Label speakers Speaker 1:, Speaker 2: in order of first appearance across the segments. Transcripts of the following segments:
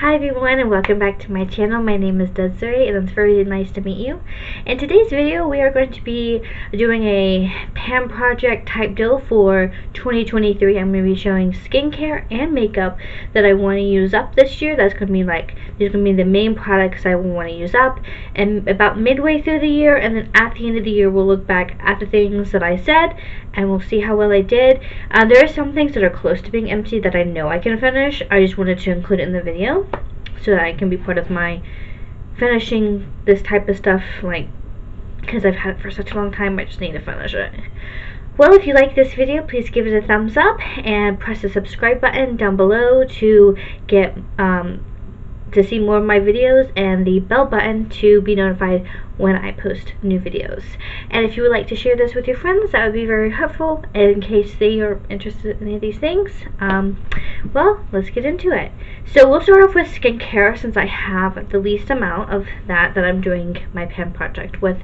Speaker 1: Hi everyone and welcome back to my channel. My name is Deseray and it's very nice to meet you. In today's video we are going to be doing a pan project type deal for 2023. I'm going to be showing skincare and makeup that I want to use up this year. That's going to be these are going to be the main products I want to use up, and about midway through the year and then at the end of the year we'll look back at the things that I said and we'll see how well I did. There are some things that are close to being empty that I know I can finish. I just wanted to include it in the video so that I can be part of my finishing this type of stuff, because I've had it for such a long time. I just need to finish it. Well, if you like this video, please give it a thumbs up and press the subscribe button down below to get to see more of my videos, and the bell button to be notified when I post new videos. And if you would like to share this with your friends, that would be very helpful in case they are interested in any of these things. Well, let's get into it. So we'll start off with skincare, since I have the least amount of that I'm doing my pan project with.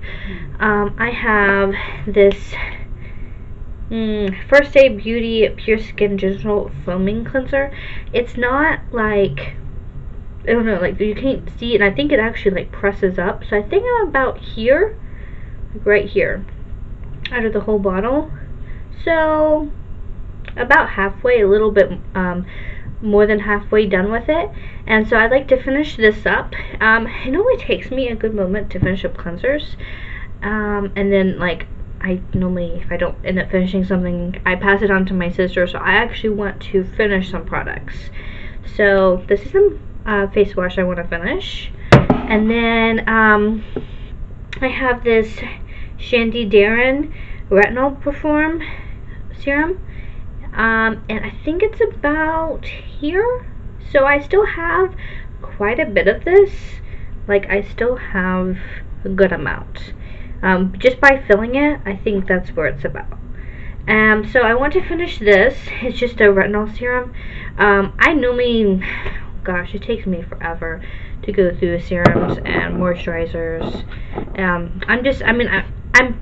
Speaker 1: I have this First Day Beauty Pure Skin Gentle Foaming Cleanser. It's not like, I don't know, you can't see it, and I think it actually presses up. So I think I'm about here, right here, out of the whole bottle. So about halfway, a little bit more than halfway done with it. And so I'd like to finish this up. It normally takes me a good moment to finish up cleansers, and then I normally, if I don't end up finishing something, I pass it on to my sister. So I actually want to finish some products. So this is the face wash I want to finish, and then I have this Shandy Darren Retinol Perform Serum, and I think it's about here. So I still have quite a bit of this. I still have a good amount. Just by filling it, I think that's where it's about. So I want to finish this. It's just a retinol serum. I normally, gosh, it takes me forever to go through serums and moisturizers. I'm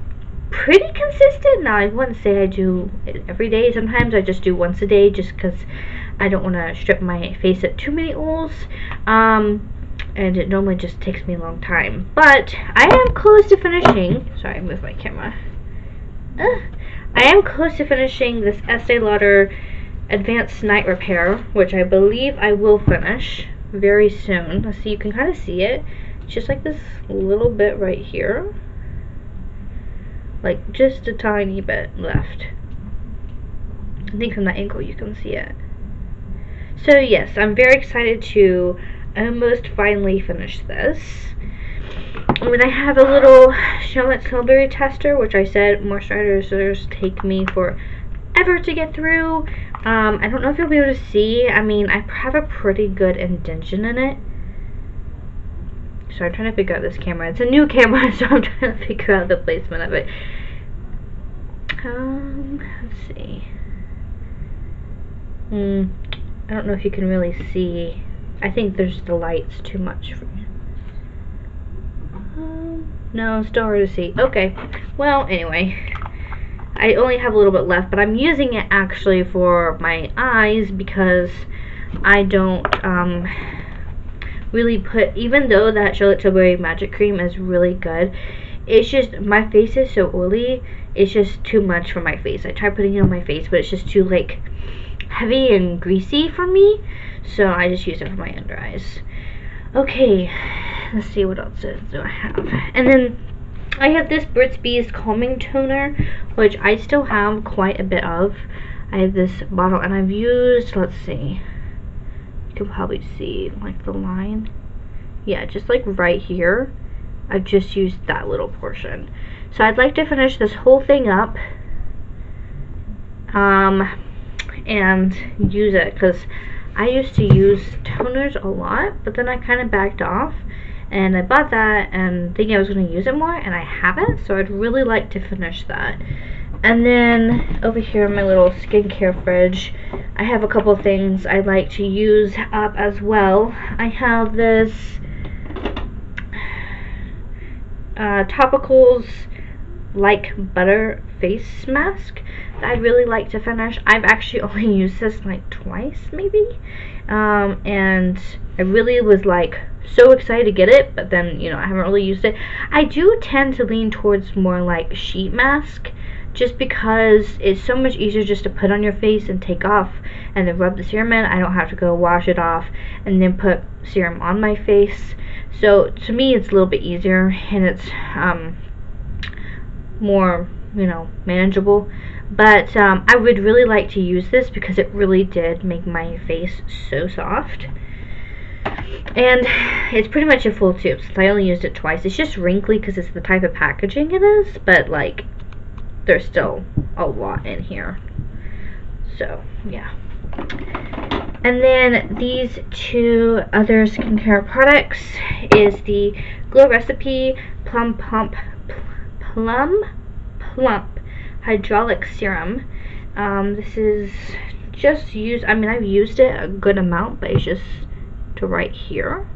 Speaker 1: pretty consistent. Now, I wouldn't say I do it every day. Sometimes I just do once a day, just because I don't want to strip my face at too many oils. And it normally just takes me a long time. But I am close to finishing. Sorry, I moved my camera. I am close to finishing this Estee Lauder Advanced Night Repair, which I believe I will finish very soon. Let's see, you can kind of see it. It's just this little bit right here. Just a tiny bit left. I think from that angle you can see it. So yes, I'm very excited to almost finally finish this. And then I have a little Charlotte Tilbury tester, which I said moisturizers take me forever to get through. I don't know if you'll be able to see. I have a pretty good indentation in it. So I'm trying to figure out this camera. It's a new camera, so I'm trying to figure out the placement of it. Let's see. I don't know if you can really see. I think there's the lights too much for me. No, still hard to see. Okay. Well, anyway. I only have a little bit left, but I'm using it actually for my eyes, because I don't really put, even though that Charlotte Tilbury Magic Cream is really good, it's just, my face is so oily, it's just too much for my face. I try putting it on my face, but it's just too heavy and greasy for me, so I just use it for my under eyes. Okay, let's see what else do I have. And then I have this Burt's Bees Calming Toner, which I still have quite a bit of. I have this bottle, and I've used, let's see, you can probably see the line. Yeah, just right here. I've just used that little portion. So I'd like to finish this whole thing up and use it, because I used to use toners a lot, but then I kind of backed off. And I bought that and thinking I was going to use it more, and I haven't, so I'd really like to finish that. And then over here in my little skincare fridge, I have a couple things I'd like to use up as well. I have this Topicals Like Butter face mask that I'd really like to finish. I've actually only used this like twice maybe, and I really was like so excited to get it, but then, you know, I haven't really used it. I do tend to lean towards more like sheet mask, just because it's so much easier just to put on your face and take off and then rub the serum in. I don't have to go wash it off and then put serum on my face. So to me it's a little bit easier, and it's more, you know, manageable. But I would really like to use this because it really did make my face so soft. And it's pretty much a full tube since I only used it twice. It's just wrinkly because it's the type of packaging it is, but like there's still a lot in here. So yeah. And then these two other skincare products is the Glow Recipe Plum Plump Hydraulic Serum. This is just used, I mean, I've used it a good amount, but it's just to right here.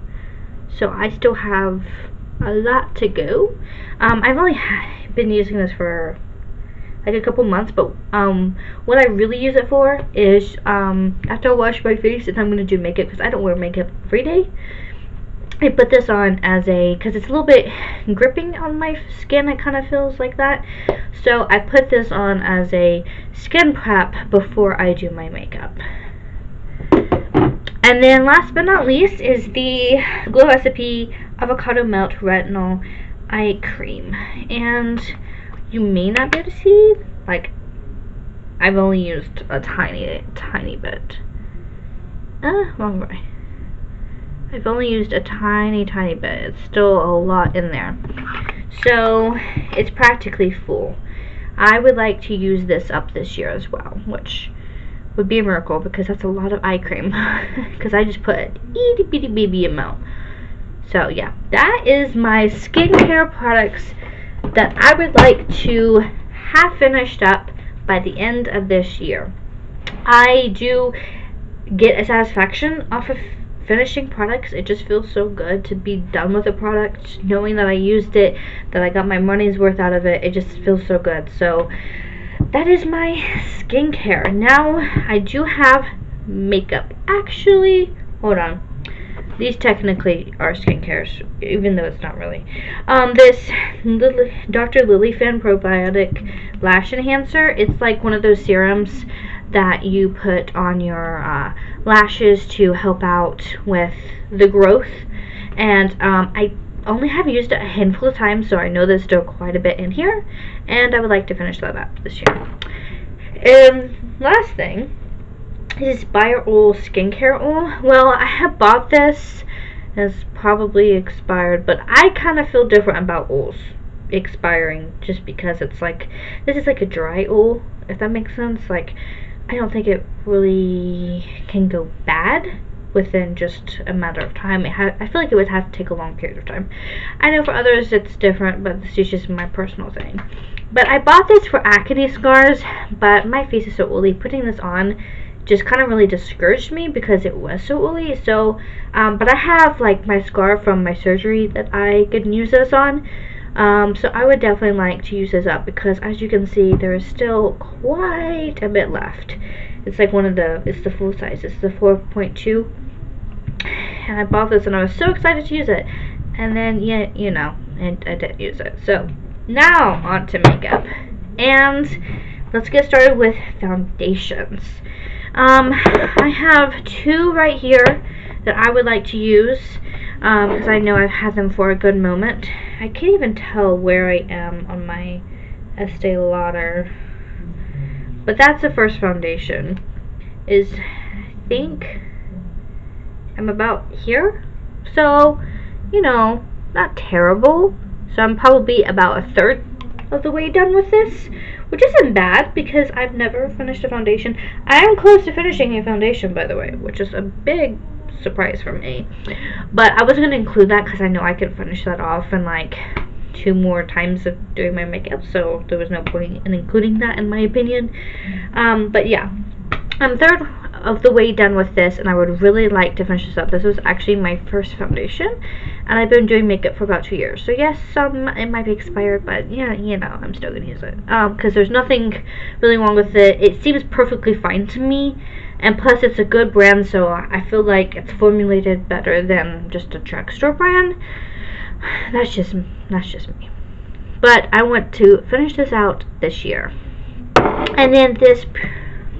Speaker 1: So I still have a lot to go. I've only been using this for like a couple months, but what I really use it for is after I wash my face and I'm going to do makeup, because I don't wear makeup every day. I put this on as a, because it's a little bit gripping on my skin, it kind of feels like that. So I put this on as a skin prep before I do my makeup. And then last but not least is the Glow Recipe Avocado Melt Retinol Eye Cream. And you may not be able to see, like, I've only used a tiny bit. Wrong way. I've only used a tiny bit. It's still a lot in there. So, it's practically full. I would like to use this up this year as well, which would be a miracle because that's a lot of eye cream. Because I just put an itty bitty baby amount. So, yeah. That is my skincare products that I would like to have finished up by the end of this year. I do get a satisfaction off of finishing products. It just feels so good to be done with a product, knowing that I used it, that I got my money's worth out of it. It just feels so good. So that is my skincare. Now I do have makeup. Actually, hold on. These technically are skincares, even though it's not really. This Dr. Lily Fan Probiotic Lash Enhancer. It's like one of those serums that you put on your lashes to help out with the growth. And I only have used it a handful of times, so I know there's still quite a bit in here. And I would like to finish that up this year. And last thing is Bio-Oil Skincare Oil. Well, I have bought this. It's probably expired, but I kind of feel different about oils expiring just because it's like, this is like a dry oil, if that makes sense. Like, I don't think it really can go bad within just a matter of time. I feel like it would have to take a long period of time. I know for others it's different, but this is just my personal thing. But I bought this for acne scars, but my face is so oily. Putting this on just kind of really discouraged me because it was so oily. So, but I have like my scar from my surgery that I could use this on. So I would definitely like to use this up because, as you can see, there is still quite a bit left. It's like it's the full size. It's the 4.2. And I bought this and I was so excited to use it. And then, yeah, you know, and I didn't use it. So, now on to makeup. And let's get started with foundations. I have two right here that I would like to use because I know I've had them for a good moment. I can't even tell where I am on my Estee Lauder, but that's the first foundation. I think I'm about here, so, you know, not terrible. So I'm probably about a third of the way done with this, which isn't bad because I've never finished a foundation. I am close to finishing a foundation, by the way, which is a big surprise for me. But I wasn't going to include that because I know I could finish that off in like 2 more times of doing my makeup, so there was no point in including that in my opinion. But yeah, third of the way done with this, and I would really like to finish this up. This was actually my first foundation, and I've been doing makeup for about 2 years. So yes, it might be expired, but yeah, you know, I'm still gonna use it. Because there's nothing really wrong with it. It seems perfectly fine to me, and plus it's a good brand, so I feel like it's formulated better than just a drugstore brand. That's just me. But I want to finish this out this year. And then this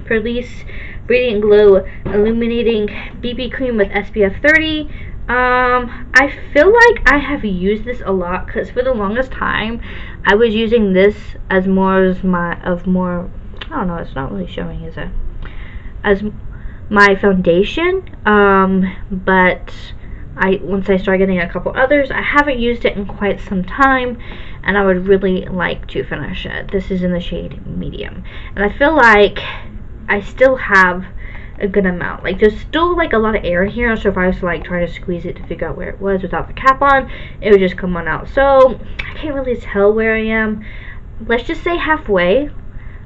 Speaker 1: Perlice Radiant Glow Illuminating BB Cream with SPF 30. I feel like I have used this a lot because for the longest time I was using this as more I don't know, it's not really showing, is it? As my foundation, but once I start getting a couple others, I haven't used it in quite some time, and I would really like to finish it. This is in the shade medium, and I feel like I still have a good amount. Like, there's still like a lot of air here, so if I was to like try to squeeze it to figure out where it was without the cap on, it would just come on out. So I can't really tell where I am. Let's just say halfway,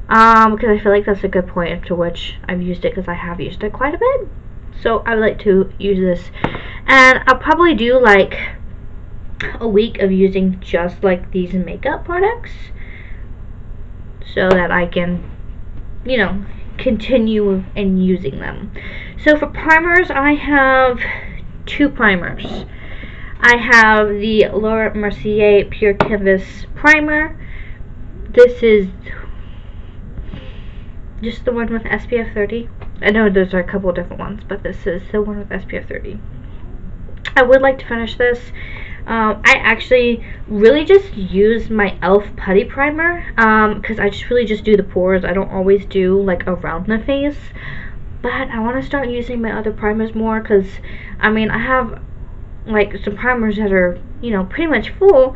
Speaker 1: because I feel like that's a good point to which I've used it, because I have used it quite a bit. So I would like to use this, and I'll probably do like a week of using just like these makeup products so that I can, you know, continue in using them. So for primers, I have 2 primers. I have the Laura Mercier Pure Canvas Primer. This is just the one with SPF 30. I know there's a couple different ones, but this is the one with SPF 30. I would like to finish this. I actually really just use my e.l.f. putty primer, because I just really just do the pores. I don't always do like around the face, but I want to start using my other primers more, because I mean, I have like some primers that are, you know, pretty much full,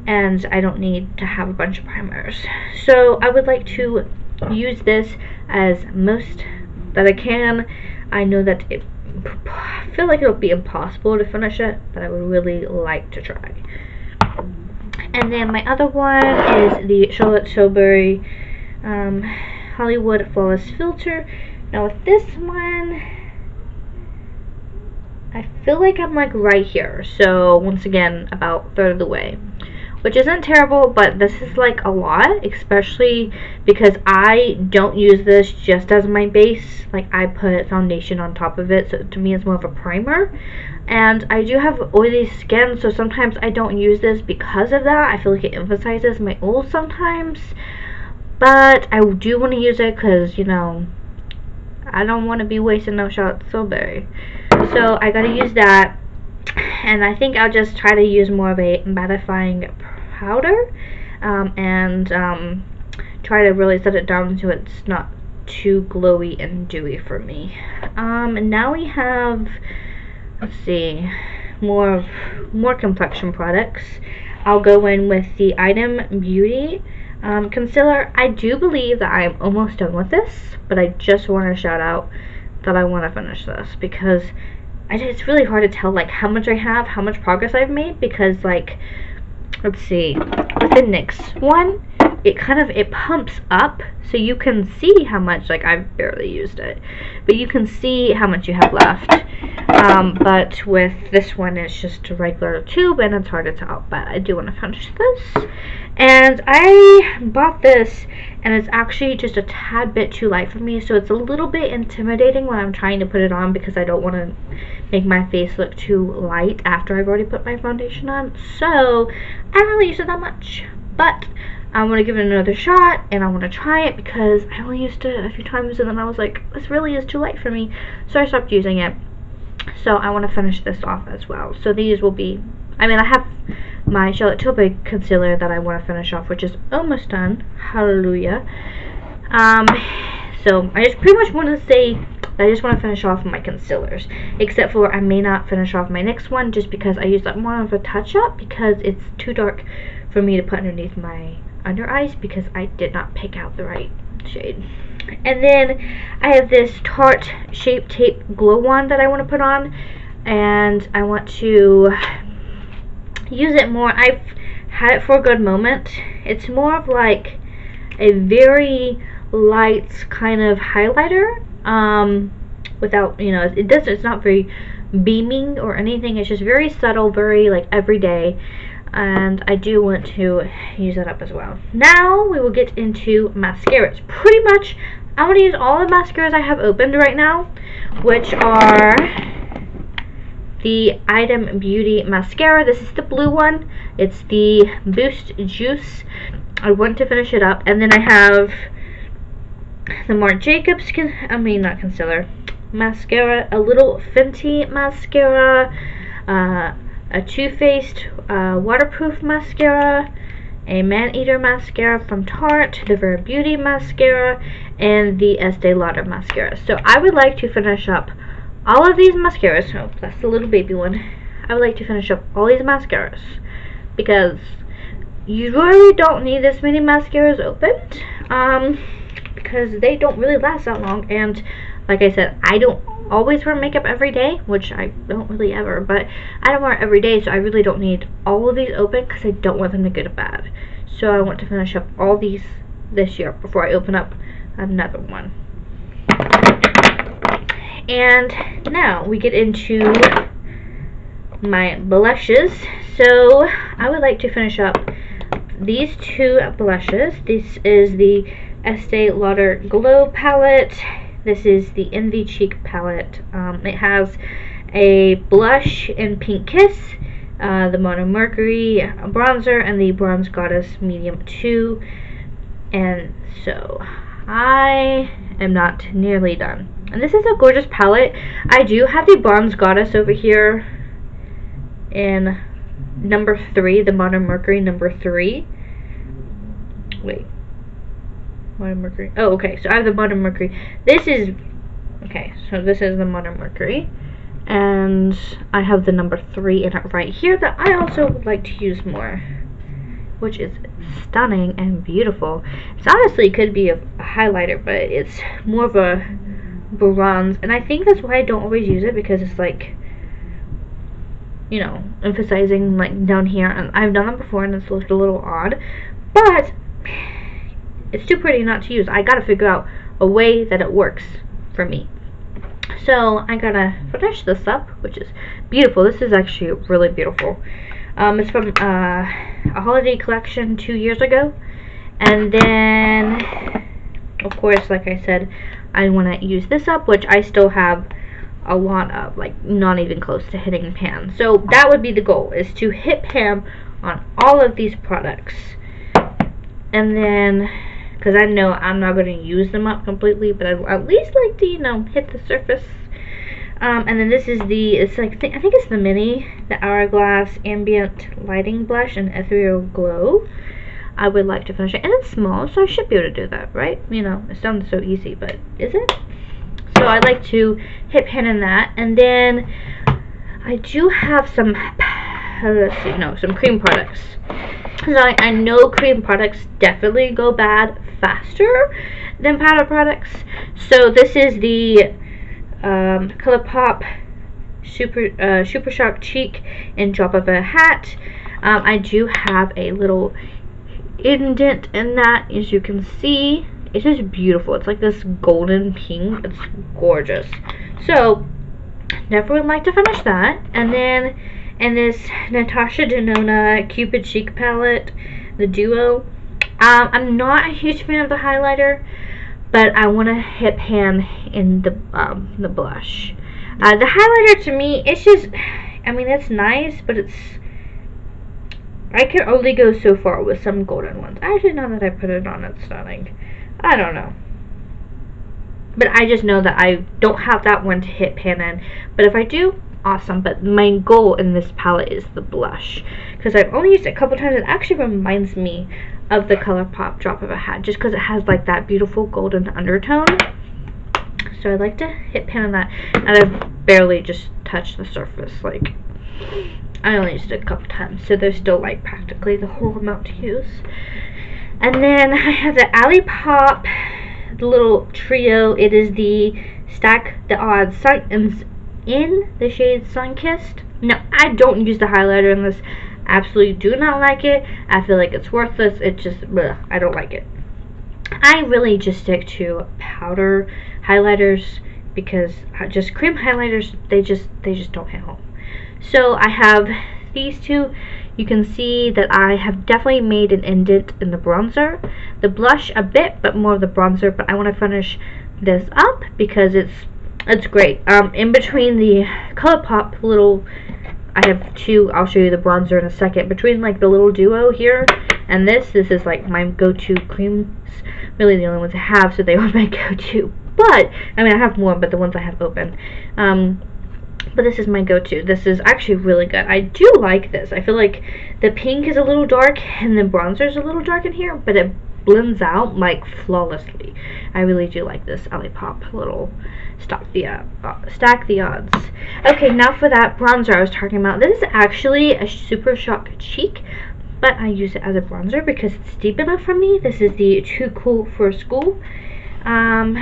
Speaker 1: and I don't need to have a bunch of primers. So I would like to use this as most that I can. I know that I feel like it'll be impossible to finish it, but I would really like to try. And then my other one is the Charlotte Tilbury Hollywood Flawless Filter. Now with this one, I feel like I'm like right here. So once again, about a third of the way, which isn't terrible, but this is like a lot, especially because I don't use this just as my base. Like, I put foundation on top of it, so to me it's more of a primer. And I do have oily skin, so sometimes I don't use this because of that. I feel like it emphasizes my oils sometimes, but I do want to use it because, you know, I don't want to be wasting no Charlotte Tilbury. So I gotta use that, and I think I'll just try to use more of a mattifying powder, and try to really set it down so it's not too glowy and dewy for me. And now we have, let's see, more complexion products. I'll go in with the Item Beauty concealer. I do believe that I am almost done with this, but I just want to shout out that I want to finish this, because it's really hard to tell like how much I have, how much progress I've made, because like, let's see, with the NYX one, it pumps up, so you can see how much, like, I've barely used it, but you can see how much you have left. But with this one, it's just a regular tube, and it's hard to tell, but I do want to finish this. And I bought this, and it's actually just a tad bit too light for me, so it's a little bit intimidating when I'm trying to put it on, because I don't want to make my face look too light after I've already put my foundation on. So I don't really use it that much, but I want to give it another shot, and I want to try it, because I only used it a few times, and then I was like, this really is too light for me, so I stopped using it. So I want to finish this off as well. So these will be, I mean, I have my Charlotte Tilbury concealer that I want to finish off, which is almost done. Hallelujah. So I just pretty much want to say that I just want to finish off my concealers, except for I may not finish off my next one, just because I use that more of a touch-up, because it's too dark for me to put underneath my under eyes, because I did not pick out the right shade. And then I have this Tarte Shape Tape Glow Wand that I want to put on, and I want to use it more. I've had it for a good moment. It's more of like a very light kind of highlighter. without, you know, it's not very beaming or anything. It's just very subtle, very like everyday, and I do want to use that up as well. Now we will get into mascaras. Pretty much I'm going to use all the mascaras I have opened right now, which are the Item Beauty mascara. This is the blue one. It's the Boost Juice. I want to finish it up, and then I have the Marc Jacobs not concealer, mascara, a little Fenty mascara, a Too Faced waterproof mascara, a Man-Eater mascara from Tarte, the Rare Beauty mascara, and the Estee Lauder mascara. So I would like to finish up all of these mascaras. Oh, that's the little baby one. I would like to finish up all these mascaras because you really don't need this many mascaras opened, because they don't really last that long. And like I said, I don't always wear makeup every day, which I don't really ever, but I don't wear it every day, so I really don't need all of these open because I don't want them to go to bad. So I want to finish up all these this year before I open up another one. And now we get into my blushes. So I would like to finish up these two blushes. This is the Estee Lauder Glow palette. This is the Envy Cheek palette. It has a blush in Pink Kiss, the Mono Mercury bronzer, and the Bronze Goddess Medium 2. And so I am not nearly done. And this is a gorgeous palette. I do have the Bronze Goddess over here in number 3, the Mono Mercury number 3. Wait. Mono Mercury. Oh, okay. So I have the Mono Mercury. This is the Mono Mercury, and I have the number 3 in it right here that I also would like to use more, which is stunning and beautiful. It honestly could be a highlighter, but it's more of a bronze, and I think that's why I don't always use it, because it's like, you know, emphasizing like down here, and I've done that before and it's looked a little odd, but it's too pretty not to use. I gotta figure out a way that it works for me. So I gotta finish this up, which is beautiful. This is actually really beautiful. It's from a holiday collection 2 years ago. And then, of course, like I said, I want to use this up, which I still have a lot of, like not even close to hitting pan. So that would be the goal, is to hit pan on all of these products. And then, because I know I'm not going to use them up completely, but I at least like to, you know, hit the surface. And then this is the, I think it's the mini, the Hourglass Ambient Lighting Blush and Ethereal Glow. I would like to finish it, and it's small, so I should be able to do that, right? You know, it sounds so easy, but is it? So I'd like to hit pan in that, and then I do have some, some cream products. So I know cream products definitely go bad faster than powder products. So this is the ColourPop Super Shock Cheek in Drop of a Hat. I do have a little indent in that, as you can see. It's just beautiful. It's like this golden pink. It's gorgeous. So definitely would like to finish that. And then in this Natasha Denona Cupid Cheek palette, the Duo, I'm not a huge fan of the highlighter, but I want to hit pan in the blush. The highlighter, to me, it's just, I mean, it's nice, but I can only go so far with some golden ones. Actually, now that I put it on, it's stunning. I don't know. But I just know that I don't have that one to hit pan in. But if I do, awesome. But my goal in this palette is the blush, because I've only used it a couple times. It actually reminds me of the ColourPop Drop of a Hat, just because it has like that beautiful golden undertone. So I like to hit pan on that, and I've barely just touched the surface. Like, I only used it a couple times, so there's still like practically the whole amount to use. And then I have the Olipop, the little trio. It is the Stack the Odds in the shade Sunkissed. No, I don't use the highlighter in this. Absolutely do not like it. I feel like it's worthless. It just, bleh, I don't like it. I really just stick to powder highlighters because just cream highlighters, they just don't hit home. So I have these two. You can see that I have definitely made an indent in the bronzer. The blush a bit, but more of the bronzer. But I want to finish this up because it's great. In between the ColourPop little, I have two. I'll show you the bronzer in a second. Between like the little duo here and this is like my go-to creams. Really the only ones I have, so they were my go-to. But I mean, I have more, but the ones I have open. But this is my go-to. This is actually really good. I do like this. I feel like the pink is a little dark and the bronzer is a little dark in here, but it blends out like flawlessly. I really do like this Olipop little stack the odds. Okay, now for that bronzer I was talking about. This is actually a Super Shock Cheek, but I use it as a bronzer because it's deep enough for me. This is the Too Cool for School. And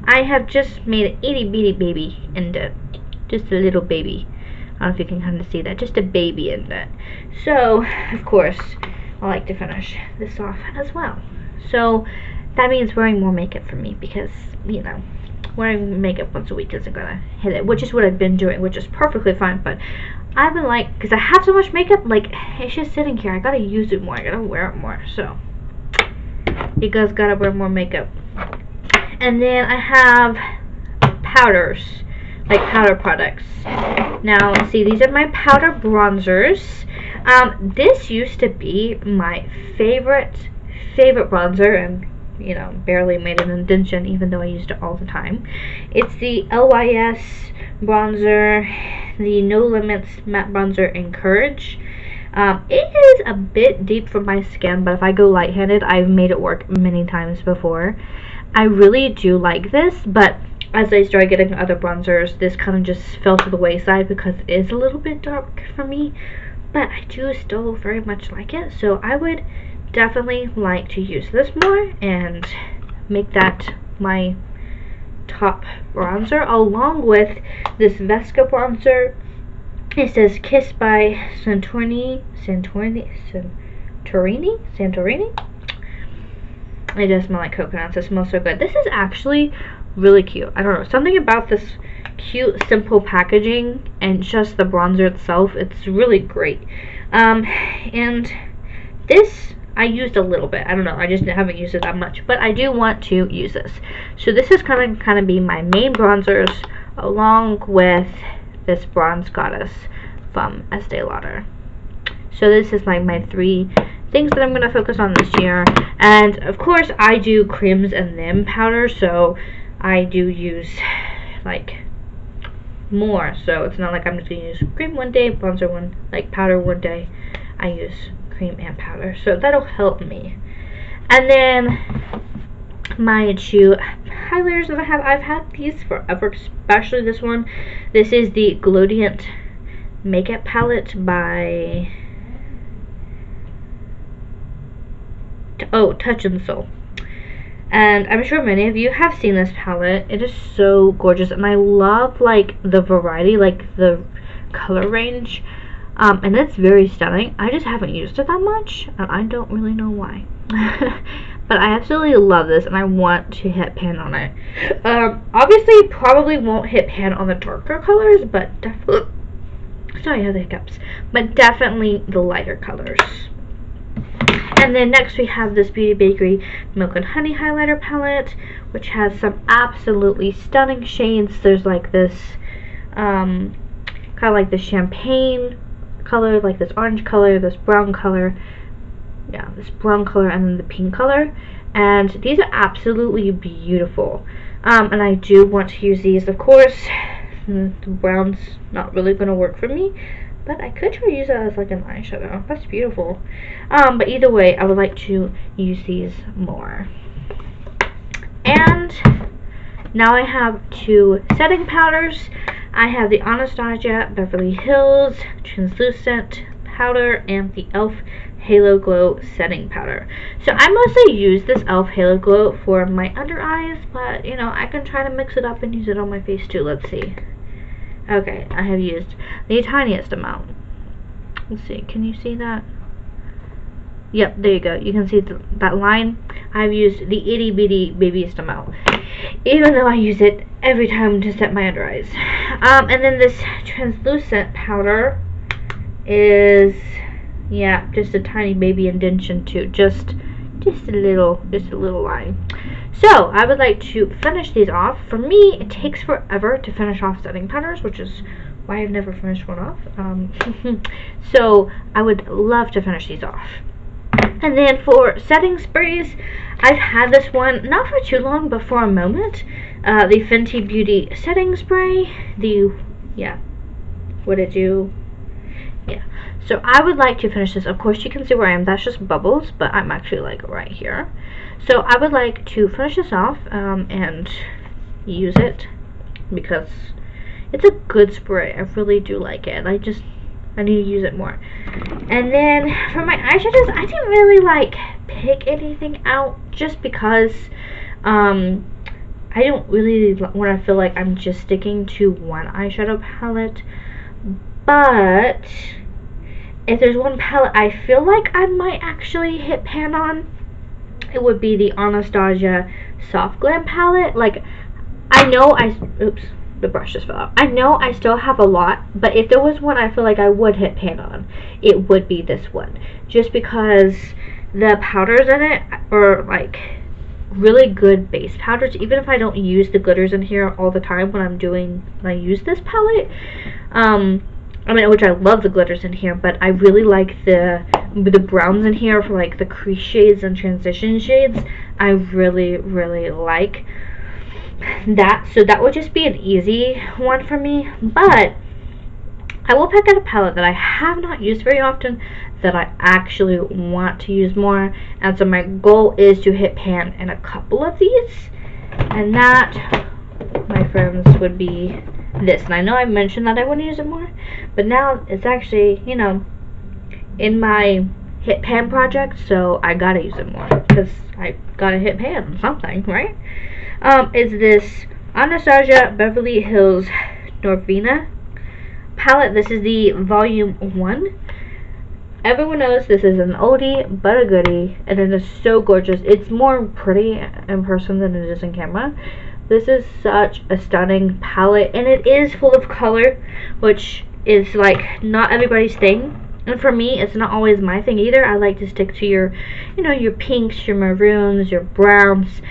Speaker 1: I have just made an itty bitty baby indent. Just a little baby. I don't know if you can kind of see that. Just a baby indent. So, of course, I like to finish this off as well. So, that means wearing more makeup for me because, you know, wearing makeup once a week isn't going to hit it. Which is what I've been doing, which is perfectly fine. But I've been like, because I have so much makeup, like, it's just sitting here. I got to use it more. I got to wear it more. So, you guys got to wear more makeup. And then I have powders, like powder products. Now, let's see, these are my powder bronzers. This used to be my favorite bronzer, and, you know, barely made an indentation even though I used it all the time. It's the LYS bronzer, the No Limits matte bronzer in Courage. It is a bit deep for my skin, but if I go light-handed, I've made it work many times before. I really do like this, but as I started getting other bronzers, this kind of just fell to the wayside because it is a little bit dark for me, but I do still very much like it, so I would definitely like to use this more and make that my top bronzer, along with this Vesca bronzer. It says Kiss by Santorini. It does smell like coconuts. It smells so good. This is actually really cute. I don't know. Something about this cute, simple packaging and just the bronzer itself. It's really great. And this I used a little bit. I don't know. I just haven't used it that much. But I do want to use this. So this is going to kind of be my main bronzers along with this Bronze Goddess from Estee Lauder. So this is like my three things that I'm going to focus on this year. And of course I do creams and then powder, so I do use like more. So it's not like I'm just going to use cream one day, bronzer one, like powder one day. I use cream and powder, so that'll help me. And then my two highlighters that I've had these forever, especially this one. This is the Glowdient Makeup Palette by Touch and Soul. And I'm sure many of you have seen this palette. It is so gorgeous, and I love like the variety, like the color range, and it's very stunning. I just haven't used it that much, and I don't really know why. But I absolutely love this, and I want to hit pan on it. Obviously, probably won't hit pan on the darker colors, but definitely, sorry, I have the hiccups, but definitely the lighter colors. And then next we have this Beauty Bakery Milk and Honey highlighter palette, which has some absolutely stunning shades. There's like this, kind of like the champagne color, like this orange color, this brown color, yeah, this brown color, and then the pink color. And these are absolutely beautiful. And I do want to use these, of course. The brown's not really going to work for me, but I could try to use it as like an eyeshadow. That's beautiful. But either way, I would like to use these more. And now I have two setting powders. I have the Anastasia Beverly Hills Translucent Powder and the e.l.f. Halo Glow Setting Powder. So I mostly use this e.l.f. Halo Glow for my under eyes, but you know, I can try to mix it up and use it on my face too. Let's see. Okay, I have used the tiniest amount. Let's see, can you see that? Yep, there you go. You can see that line. I've used the itty bitty babyest amount. even though I use it every time to set my under eyes. And then this translucent powder is, yeah, just a tiny baby indention too, just a little line. So I would like to finish these off. For me, it takes forever to finish off setting powders, which is why I've never finished one off. So I would love to finish these off. And then for setting sprays, I've had this one not for too long, but for a moment. The Fenty Beauty setting spray. What did you? Yeah. So I would like to finish this. Of course, you can see where I am. That's just bubbles, but I'm actually like right here. So I would like to finish this off and use it because it's a good spray. I really do like it. I need to use it more. And then for my eyeshadows, I didn't really like pick anything out just because I don't really want to feel like I'm just sticking to one eyeshadow palette. But if there's one palette I feel like I might actually hit pan on, it would be the Anastasia Soft Glam palette. Like, oops, the brush just fell out. I know I still have a lot, but if there was one I feel like I would hit pan on, it would be this one. Just because the powders in it are like really good base powders, even if I don't use the glitters in here all the time when I use this palette. Which I love the glitters in here, but I really like the browns in here for like the crease shades and transition shades. I really, really like that. So that would just be an easy one for me. But I will pick out a palette that I have not used very often that I actually want to use more. And so my goal is to hit pan in a couple of these. And that, my friends, would be this. And I know I mentioned that I want to use it more, but now it's actually, in my hit pan project, so I gotta use it more because I gotta hit pan on something, right? Is this Anastasia Beverly Hills Norvina palette. This is the volume 1. Everyone knows this is an oldie but a goodie, and it is so gorgeous. It's more pretty in person than it is in camera. This is such a stunning palette, and it is full of color, which is like not everybody's thing. And for me, it's not always my thing either. I like to stick to your, your pinks, your maroons, your browns,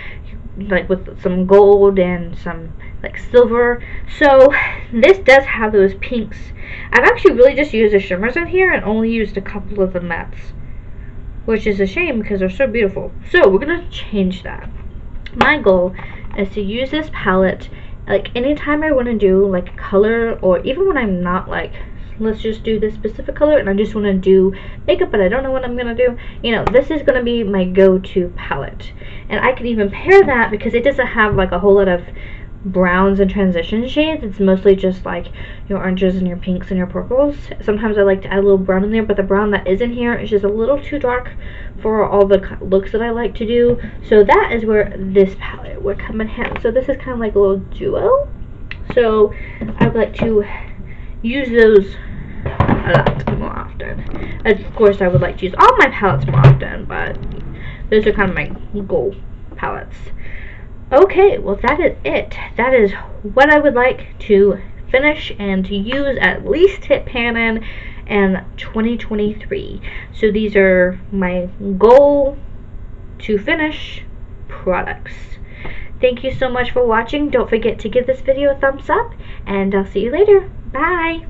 Speaker 1: like with some gold and some like silver. So this does have those pinks. I've actually really just used the shimmers in here and only used a couple of the mattes, which is a shame because they're so beautiful. So we're gonna change that. My goal is to use this palette like anytime I want to do like color, or even when I'm not like, let's just do this specific color and I just want to do makeup but I don't know what I'm gonna do. This is gonna be my go-to palette, and I can even pair that because it doesn't have like a whole lot of browns and transition shades. It's mostly just like your oranges and your pinks and your purples. Sometimes I like to add a little brown in there, but the brown that is in here is just a little too dark for all the looks that I like to do. So that is where this palette would come in handy. So this is kind of like a little duo. So I would like to use those a lot more often. Of course, I would like to use all my palettes more often, but those are kind of my goal palettes. Okay, well that is it. That is what I would like to finish and to use, at least hit pan in 2023. So these are my goal to finish products. Thank you so much for watching. Don't forget to give this video a thumbs up, and I'll see you later. Bye!